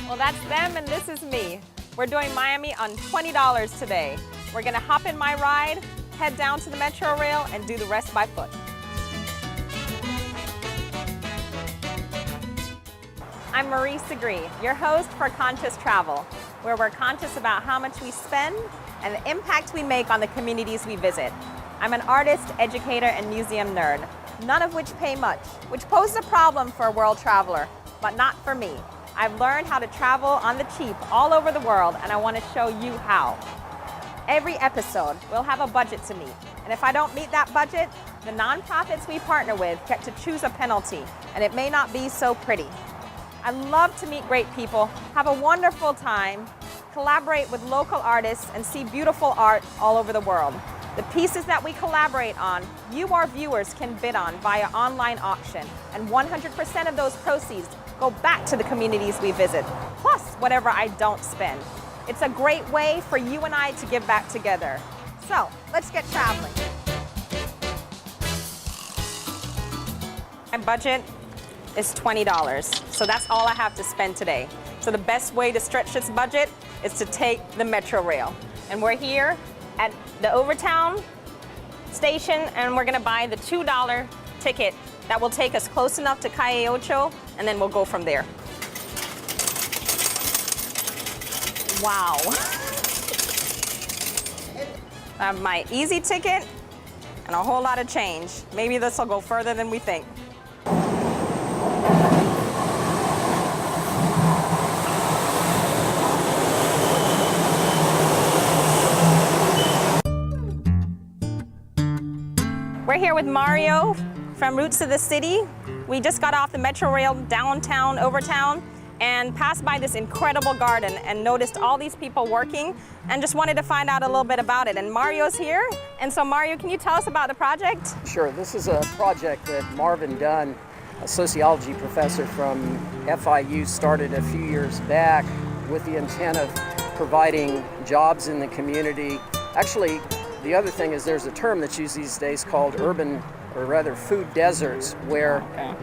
Well, that's them and this is me. We're doing Miami on $20 today. We're gonna hop in my ride, head down to the Metro Rail, and do the rest by foot. I'm Marie Segree, your host for Conscious Travel, where we're conscious about how much we spend and the impact we make on the communities we visit. I'm an artist, educator, and museum nerd, none of which pay much, which poses a problem for a world traveler, but not for me. I've learned how to travel on the cheap all over the world, and I want to show you how. Every episode, we'll have a budget to meet, and if I don't meet that budget, the nonprofits we partner with get to choose a penalty, and it may not be so pretty. I love to meet great people, have a wonderful time, collaborate with local artists, and see beautiful art all over the world. The pieces that we collaborate on, you, our viewers, can bid on via online auction, and 100% of those proceeds go back to the communities we visit, plus whatever I don't spend. It's a great way for you and I to give back together. So, let's get traveling. My budget is $20, so that's all I have to spend today. So the best way to stretch this budget is to take the Metro Rail. And we're here at the Overtown station, and we're gonna buy the $2 ticket that will take us close enough to Calle Ocho, and then we'll go from there. Wow. I have my easy ticket and a whole lot of change. Maybe this will go further than we think. We're here with Mario from Roots of the City. We just got off the Metro Rail downtown, Overtown, and passed by this incredible garden and noticed all these people working and just wanted to find out a little bit about it. And Mario's here. And so Mario, can you tell us about the project? Sure, this is a project that Marvin Dunn, a sociology professor from FIU, started a few years back with the intent of providing jobs in the community. Actually, the other thing is there's a term that's used these days called urban, or rather food deserts, where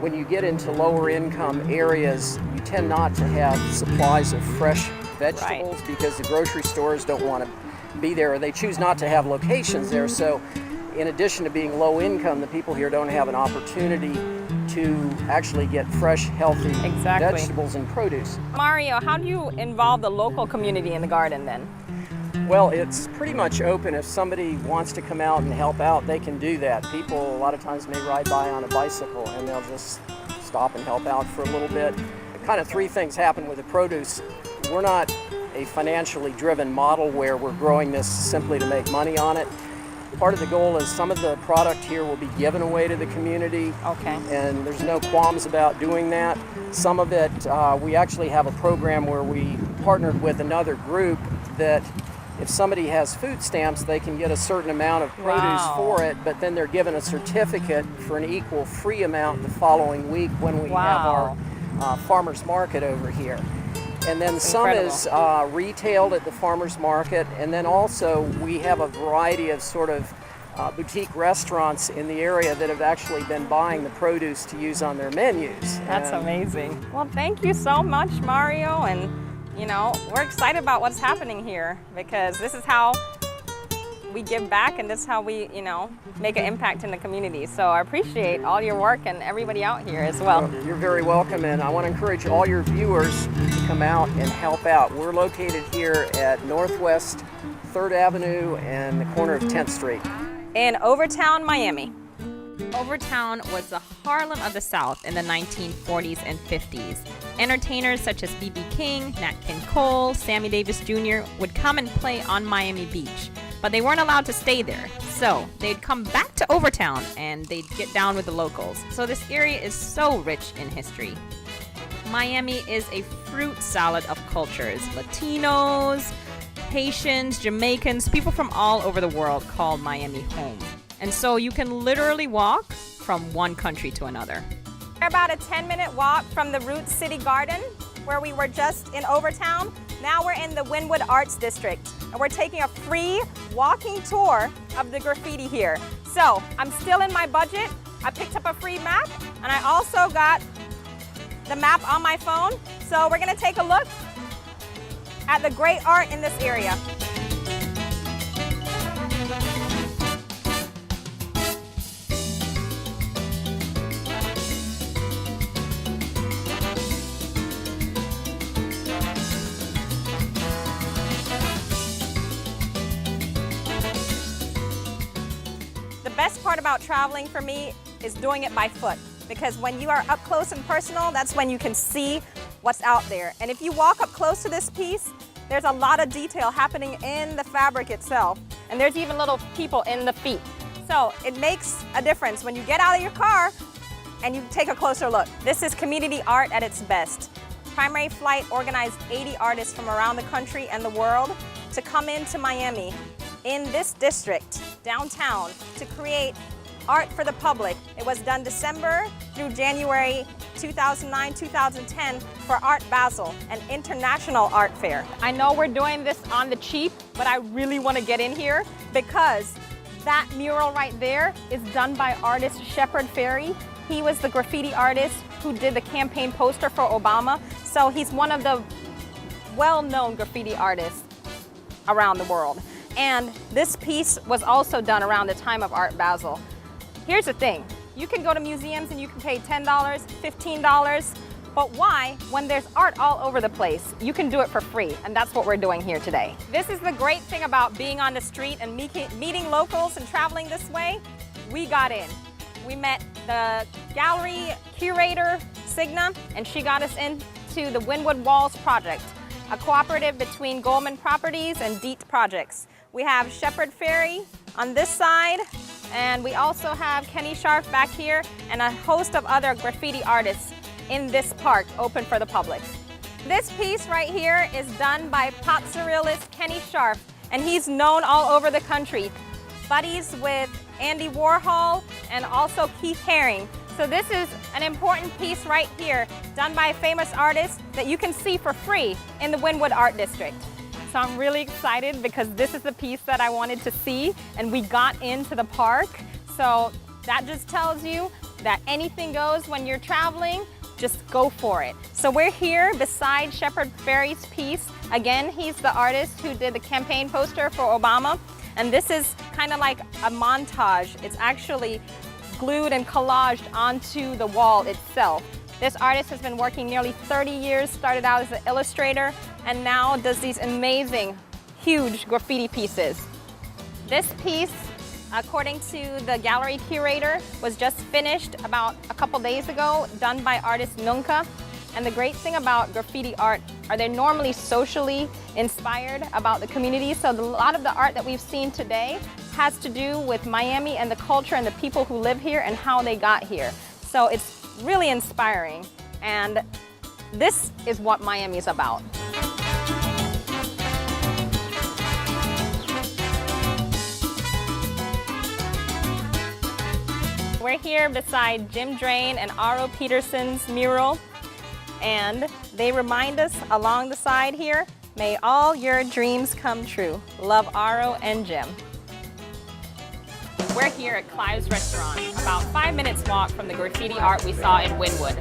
when you get into lower income areas, you tend not to have supplies of fresh vegetables because the grocery stores don't want to be there, or they choose not to have locations there. So in addition to being low income, the people here don't have an opportunity to actually get fresh, healthy vegetables and produce. Mario, how do you involve the local community in the garden then? Well, it's pretty much open. If somebody wants to come out and help out, they can do that. People a lot of times may ride by on a bicycle and they'll just stop and help out for a little bit. Kind of three things happen with the produce. We're not a financially driven model where we're growing this simply to make money on it. Part of the goal is some of the product here will be given away to the community. And there's no qualms about doing that. Some of it, we actually have a program where we partnered with another group that if somebody has food stamps, they can get a certain amount of produce for it, but then they're given a certificate for an equal free amount the following week when we have our farmer's market over here. And then some is retailed at the farmer's market, and then also we have a variety of sort of boutique restaurants in the area that have actually been buying the produce to use on their menus. That's amazing. Well, thank you so much, Mario, and you know, we're excited about what's happening here because this is how we give back and this is how we, you know, make an impact in the community. So I appreciate all your work and everybody out here as well. You're very welcome, and I want to encourage all your viewers to come out and help out. We're located here at Northwest 3rd Avenue and the corner of 10th Street. In Overtown, Miami. Overtown was the Harlem of the South in the 1940s and 50s. Entertainers such as B.B. King, Nat King Cole, Sammy Davis Jr. would come and play on Miami Beach, but they weren't allowed to stay there. So they'd come back to Overtown and they'd get down with the locals. So this area is so rich in history. Miami is a fruit salad of cultures. Latinos, Haitians, Jamaicans, people from all over the world call Miami home. And so you can literally walk from one country to another. We're about a 10-minute walk from the Roots City Garden, where we were just in Overtown. Now we're in the Wynwood Arts District, and we're taking a free walking tour of the graffiti here. So I'm still in my budget. I picked up a free map, and I also got the map on my phone. So we're gonna take a look at the great art in this area. The best part about traveling for me is doing it by foot, because when you are up close and personal, that's when you can see what's out there. And if you walk up close to this piece, there's a lot of detail happening in the fabric itself. And there's even little people in the feet. So it makes a difference when you get out of your car and you take a closer look. This is community art at its best. Primary Flight organized 80 artists from around the country and the world to come into Miami in this district, downtown, to create art for the public. It was done December through January 2009-2010 for Art Basel, an international art fair. I know we're doing this on the cheap, but I really want to get in here because that mural right there is done by artist Shepard Fairey. He was the graffiti artist who did the campaign poster for Obama, so he's one of the well-known graffiti artists around the world. And this piece was also done around the time of Art Basel. Here's the thing, you can go to museums and you can pay $10, $15, but why when there's art all over the place? You can do it for free, and that's what we're doing here today. This is the great thing about being on the street and meeting locals and traveling this way. We got in. We met the gallery curator, Signa, and she got us into the Wynwood Walls project, a cooperative between Goldman Properties and Deet Projects. We have Shepard Fairey on this side, and we also have Kenny Scharf back here and a host of other graffiti artists in this park open for the public. This piece right here is done by pop surrealist Kenny Scharf, and he's known all over the country. Buddies with Andy Warhol and also Keith Haring. So this is an important piece right here done by a famous artist that you can see for free in the Wynwood Art District. So I'm really excited because this is the piece that I wanted to see, and we got into the park. So that just tells you that anything goes when you're traveling, just go for it. So we're here beside Shepard Fairey's piece. Again, he's the artist who did the campaign poster for Obama. And this is kind of like a montage. It's actually glued and collaged onto the wall itself. This artist has been working nearly 30 years, started out as an illustrator, and now does these amazing, huge graffiti pieces. This piece, according to the gallery curator, was just finished about a couple days ago, done by artist Nunca. And the great thing about graffiti art are they're normally socially inspired about the community. So a lot of the art that we've seen today has to do with Miami and the culture and the people who live here and how they got here. So it's really inspiring, and this is what Miami is about. We're here beside Jim Drain and Aro Peterson's mural, and they remind us along the side here, may all your dreams come true. Love, Aro and Jim. We're here at Clive's Restaurant, about 5 minutes walk from the graffiti art we saw in Wynwood.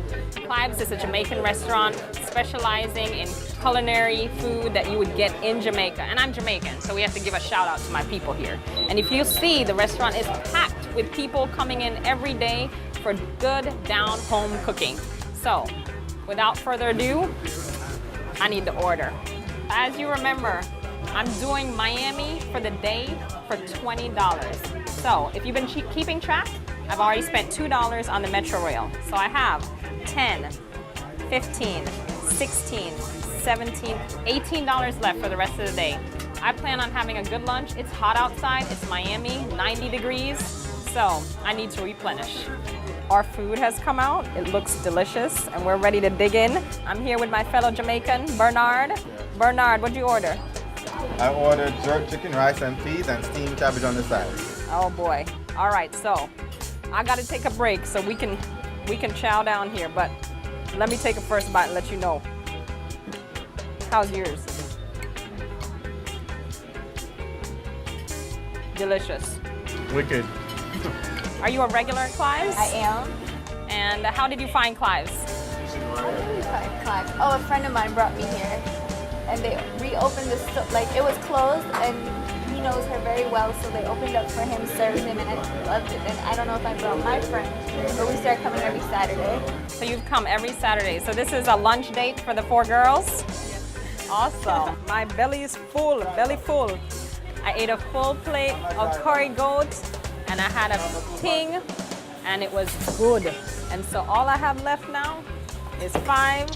Clive's is a Jamaican restaurant specializing in culinary food that you would get in Jamaica. And I'm Jamaican, so we have to give a shout out to my people here. And if you see, the restaurant is packed with people coming in every day for good down-home cooking. So, without further ado, I need the order. As you remember, I'm doing Miami for the day for $20. So if you've been keeping track, I've already spent $2 on the Metro Rail. So I have 10, 15, 16, 17, $18 left for the rest of the day. I plan on having a good lunch. It's hot outside, it's Miami, 90 degrees, so I need to replenish. Our food has come out, it looks delicious, and we're ready to dig in. I'm here with my fellow Jamaican, Bernard. Bernard, what'd you order? I ordered jerk chicken, rice and peas, and steamed cabbage on the side. Oh boy. All right, so I gotta take a break so we can chow down here, but let me take a first bite and let you know. How's yours? Delicious. Wicked. Are you a regular at Clive's? I am. And how did you find Clive's? How did you find Clive? Oh, a friend of mine brought me here. and they reopened the store. Like, it was closed, and he knows her very well, so they opened up for him, served him, and I loved it. And I don't know if I brought my friend, but we started coming every Saturday. So you've come every Saturday. So this is a lunch date for the 4 girls? Awesome. My belly is full, belly full. I ate a full plate of curry goat, and I had a ting, and it was good. And so all I have left now is 5,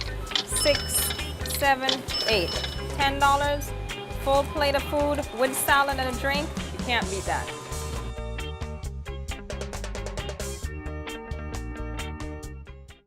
6, 7, 8. $10, full plate of food with salad and a drink. You can't beat that.